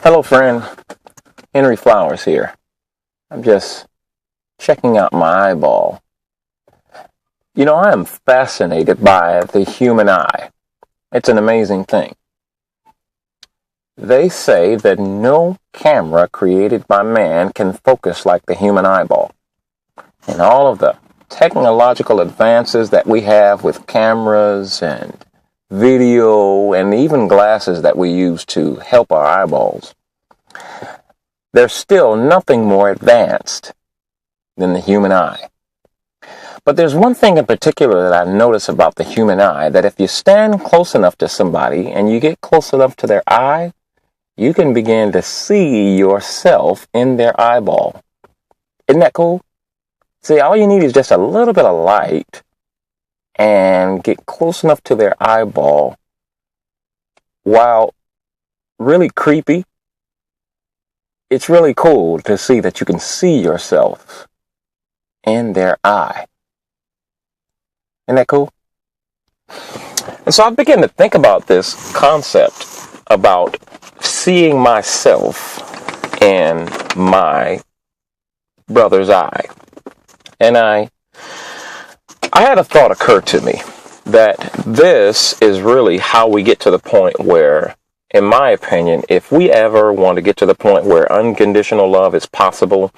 Hello, friend. Henry Flowers here. I'm just checking out my eyeball. I am fascinated by the human eye. It's an amazing thing. They say that no camera created by man can focus like the human eyeball. And all of the technological advances that we have with cameras and video and even glasses that we use to help our eyeballs, there's still nothing more advanced than the human eye. But there's one thing in particular that I notice about the human eye, that if you stand close enough to somebody and you get close enough to their eye, you can begin to see yourself in their eyeball. Isn't that cool? See, all you need is just a little bit of light and get close enough to their eyeball. While really creepy, it's really cool to see that you can see yourself in their eye. Isn't that cool? And so I began to think about this concept about seeing myself in my brother's eye. And I had a thought occur to me that this is really how we get to the point where, in my opinion, if we ever want to get to the point where unconditional love is possible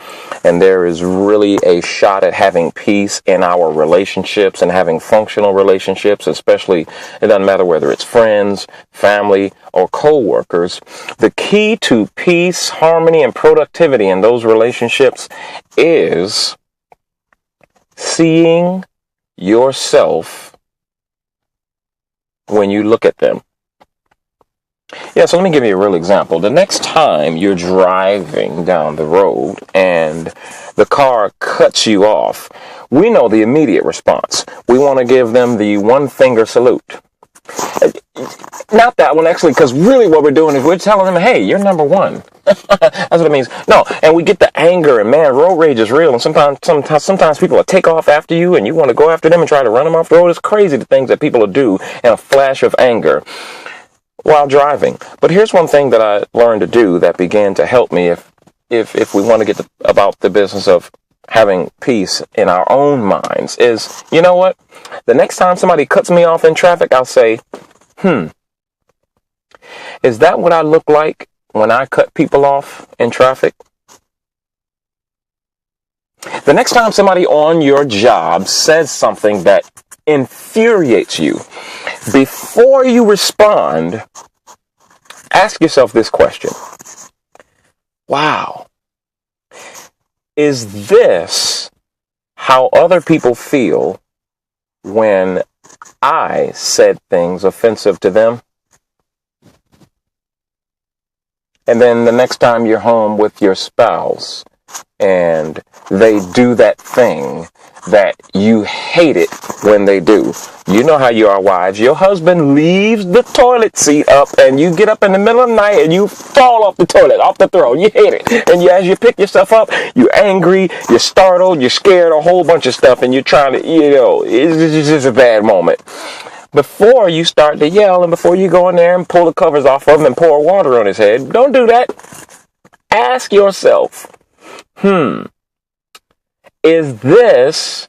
and there is really a shot at having peace in our relationships and having functional relationships, especially, it doesn't matter whether it's friends, family, or co-workers, the key to peace, harmony, and productivity in those relationships is seeing yourself when you look at them. Yeah, so let me give you a real example. The next time you're driving down the road and the car cuts you off, we know the immediate response. We want to give them the one-finger salute. Not that one, actually, because really what we're doing is we're telling them, hey, you're number one. That's what it means. No, and we get the anger, and man, road rage is real, and sometimes people will take off after you, and you want to go after them and try to run them off the road. It's crazy the things that people will do in a flash of anger while driving. But here's one thing that I learned to do that began to help me if we want to get about the business of having peace in our own minds is, you know what? The next time somebody cuts me off in traffic, I'll say, is that what I look like when I cut people off in traffic? The next time somebody on your job says something that infuriates you, before you respond, ask yourself this question. Wow. Is this how other people feel when I said things offensive to them? And then the next time you're home with your spouse and they do that thing that you hate it when they do. You know how you are, wives. Your husband leaves the toilet seat up and you get up in the middle of the night and you fall off the toilet, off the throne. You hate it. And as you pick yourself up, you're angry, you're startled, you're scared, a whole bunch of stuff, and you're trying to, it's just a bad moment. Before you start to yell and before you go in there and pull the covers off of him and pour water on his head, don't do that. Ask yourself, is this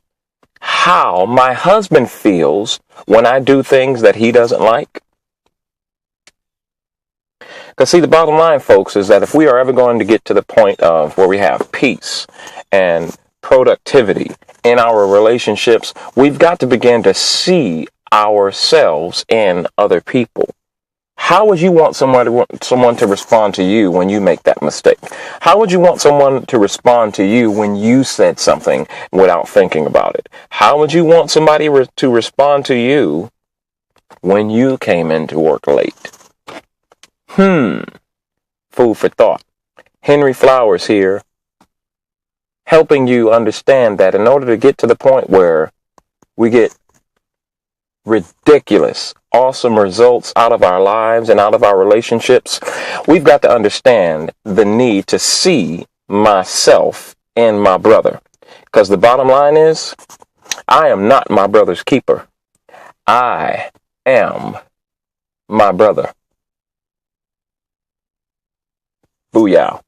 how my husband feels when I do things that he doesn't like? Because see, the bottom line, folks, is that if we are ever going to get to the point of where we have peace and productivity in our relationships, we've got to begin to see ourselves in other people. How would you want someone to respond to you when you make that mistake? How would you want someone to respond to you when you said something without thinking about it? How would you want somebody to respond to you when you came into work late? Food for thought. Henry Flowers here, helping you understand that in order to get to the point where we get ridiculous, awesome results out of our lives and out of our relationships, we've got to understand the need to see myself in my brother. Because the bottom line is, I am not my brother's keeper. I am my brother. Booyah.